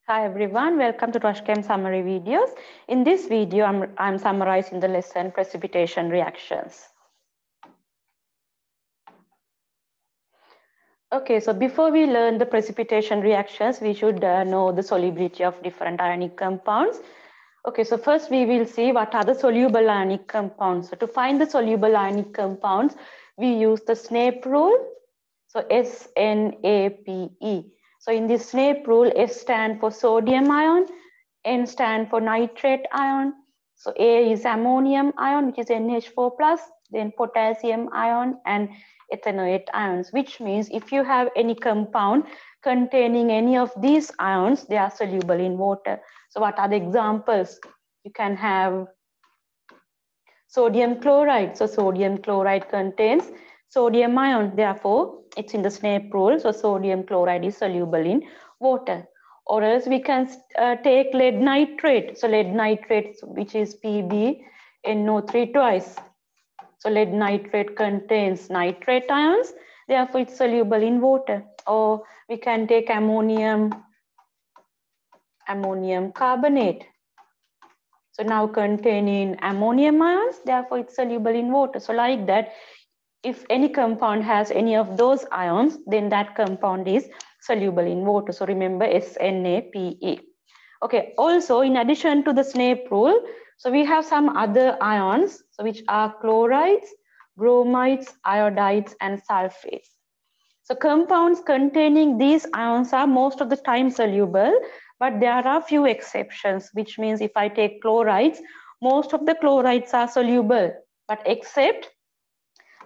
Hi everyone, welcome to Rushchem summary videos. In this video, I'm summarizing the lesson precipitation reactions. Okay, so before we learn the precipitation reactions, we should know the solubility of different ionic compounds. Okay, so first we will see what are the soluble ionic compounds. So to find the soluble ionic compounds, we use the Snape rule. So SNAPE. So in this Snape rule, S stands for sodium ion, N stands for nitrate ion. So A is ammonium ion, which is NH4 plus, then potassium ion and ethanoate ions, which means if you have any compound containing any of these ions, they are soluble in water. So what are the examples? You can have sodium chloride. So sodium chloride contains sodium ion. Therefore, it's in the Snape rule. So sodium chloride is soluble in water. Or else we can take lead nitrate. So lead nitrate, which is PbNO3 twice. So lead nitrate contains nitrate ions. Therefore, it's soluble in water. Or we can take ammonium carbonate. So now containing ammonium ions, therefore it's soluble in water. So like that, if any compound has any of those ions, then that compound is soluble in water. So remember SNAPE. Okay, also in addition to the Snape rule, so we have some other ions, so which are chlorides, bromides, iodides, and sulfates. So compounds containing these ions are most of the time soluble, but there are few exceptions, which means if I take chlorides, most of the chlorides are soluble, but except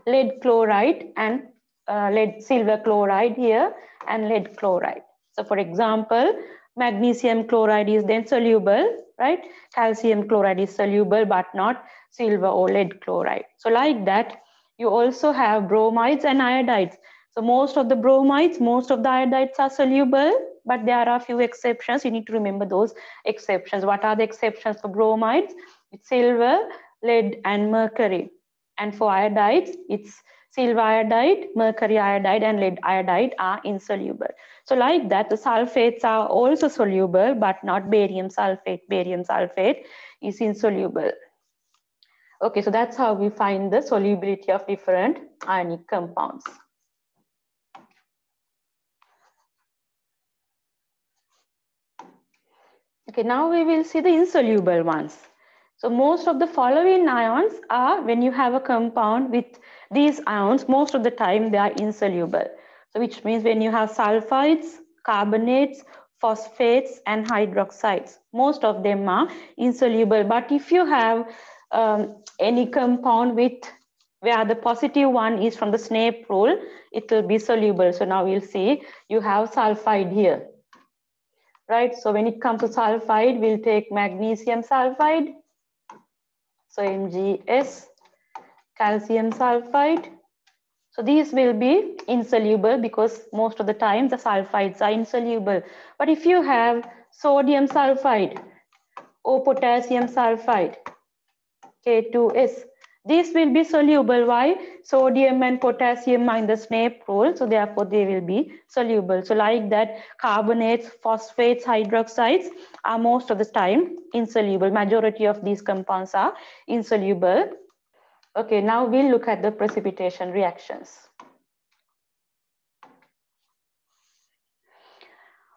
lead chloride and lead silver chloride here and lead chloride. So for example, magnesium chloride is then soluble, right? Calcium chloride is soluble, but not silver or lead chloride. So like that, you also have bromides and iodides. So most of the bromides, most of the iodides are soluble, but there are a few exceptions. You need to remember those exceptions. What are the exceptions for bromides? It's silver, lead, and mercury. And for iodides, it's silver iodide, mercury iodide, and lead iodide are insoluble. So like that, the sulfates are also soluble, but not barium sulfate. Barium sulfate is insoluble. Okay, so that's how we find the solubility of different ionic compounds. Okay, now we will see the insoluble ones. So most of the following ions are when you have a compound with these ions, most of the time they are insoluble. So which means when you have sulfides, carbonates, phosphates and hydroxides, most of them are insoluble. But if you have any compound with where the positive one is from the Snape rule, it will be soluble. So now we'll see you have sulfide here. Right, so when it comes to sulfide, we'll take magnesium sulfide, so MgS, calcium sulfide. So these will be insoluble because most of the time the sulfides are insoluble. But if you have sodium sulfide or potassium sulfide, K2S, these will be soluble. Why? Sodium and potassium are in the Snape rule, so therefore they will be soluble. So like that, carbonates, phosphates, hydroxides are most of the time insoluble. Majority of these compounds are insoluble. Okay, now we'll look at the precipitation reactions.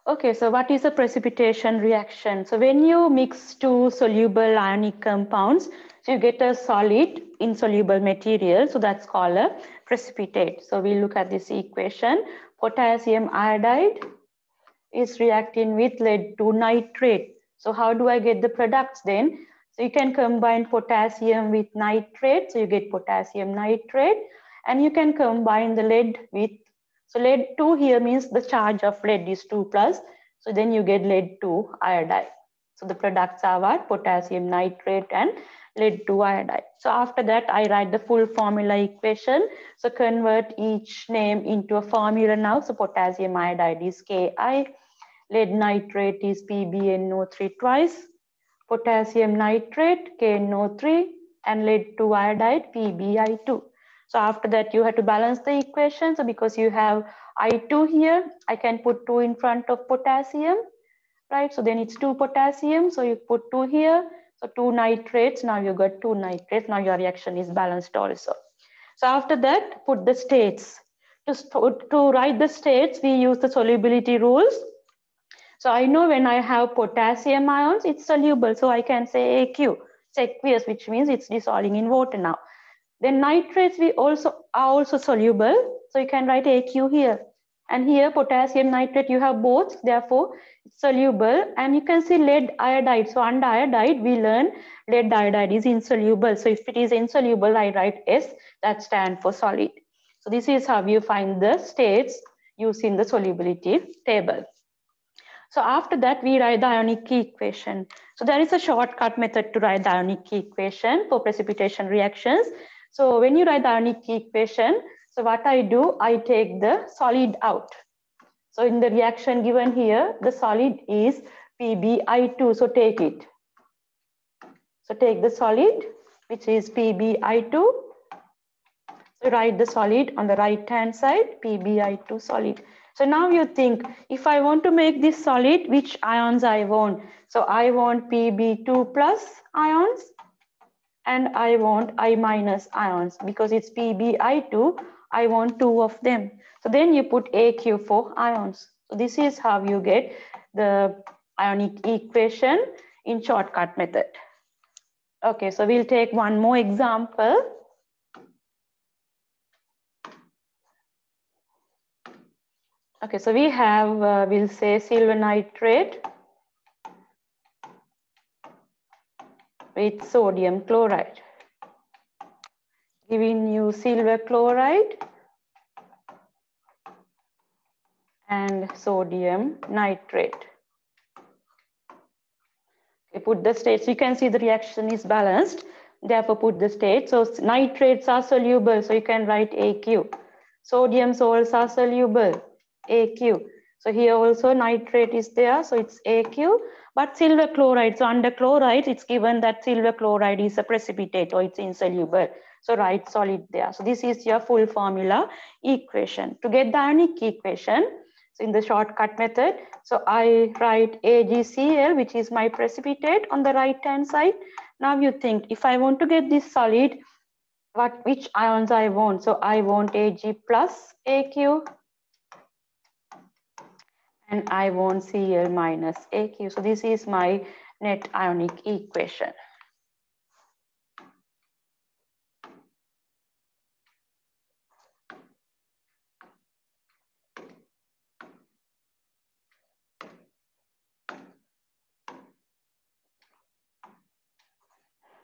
Okay, so what is a precipitation reaction? So when you mix two soluble ionic compounds, so you get a solid insoluble material. So that's called a precipitate. So we'll look at this equation. Potassium iodide is reacting with lead to nitrate. So how do I get the products then? So you can combine potassium with nitrate. So you get potassium nitrate. And you can combine the lead with, so lead 2 here means the charge of lead is 2 plus. So then you get lead 2 iodide. So the products are what? Potassium nitrate and lead 2 iodide. So after that, I write the full formula equation. So convert each name into a formula now. So potassium iodide is Ki, lead nitrate is PbNO3 twice, potassium nitrate KNO3, and lead 2 iodide PbI2. So after that, you have to balance the equation. So because you have I2 here, I can put 2 in front of potassium. right? So then it's 2 potassium, so you put 2 here. So 2 nitrates, now you got 2 nitrates. Now your reaction is balanced also. So after that, put the states. To write the states, we use the solubility rules. So I know when I have potassium ions, it's soluble. So I can say AQ, it's aqueous, which means it's dissolving in water now. Then nitrates are also soluble. So you can write AQ here. And here potassium nitrate, you have both, therefore it's soluble. And you can see lead iodide. So under iodide, we learn lead iodide is insoluble. So if it is insoluble, I write S, that stands for solid. So this is how you find the states using the solubility table. So after that, we write the ionic key equation. So there is a shortcut method to write the ionic key equation for precipitation reactions. So when you write the ionic key equation, so what I do, I take the solid out. So in the reaction given here, the solid is PbI2, so take it. So take the solid, which is PbI2. So write the solid on the right-hand side, PbI2 solid. So now you think, if I want to make this solid, which ions I want? So I want Pb2 plus ions and I want I minus ions because it's PbI2, I want 2 of them. So then you put AQ for ions. So this is how you get the ionic equation in shortcut method. Okay, so we'll take one more example. Okay, so we have, we'll say silver nitrate with sodium chloride. Giving you silver chloride and sodium nitrate. Okay, put the states. You can see the reaction is balanced. Therefore, put the states. So nitrates are soluble. So you can write AQ. Sodium salts are soluble. AQ. So here also nitrate is there. So it's AQ. But silver chloride. So under chloride, it's given that silver chloride is a precipitate or it's insoluble. So write solid there. So this is your full formula equation. To get the ionic equation, so in the shortcut method, so I write AgCl, which is my precipitate on the right hand side. Now you think, if I want to get this solid, which ions I want? So I want Ag plus AQ and I want Cl minus AQ. So this is my net ionic equation.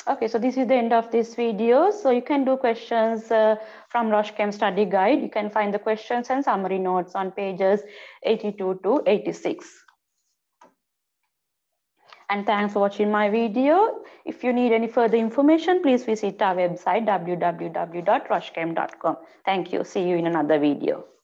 Okay, so this is the end of this video. So you can do questions from Roche Chem study guide. You can find the questions and summary notes on pages 82 to 86. And thanks for watching my video. If you need any further information, please visit our website www.rochechem.com. Thank you. See you in another video.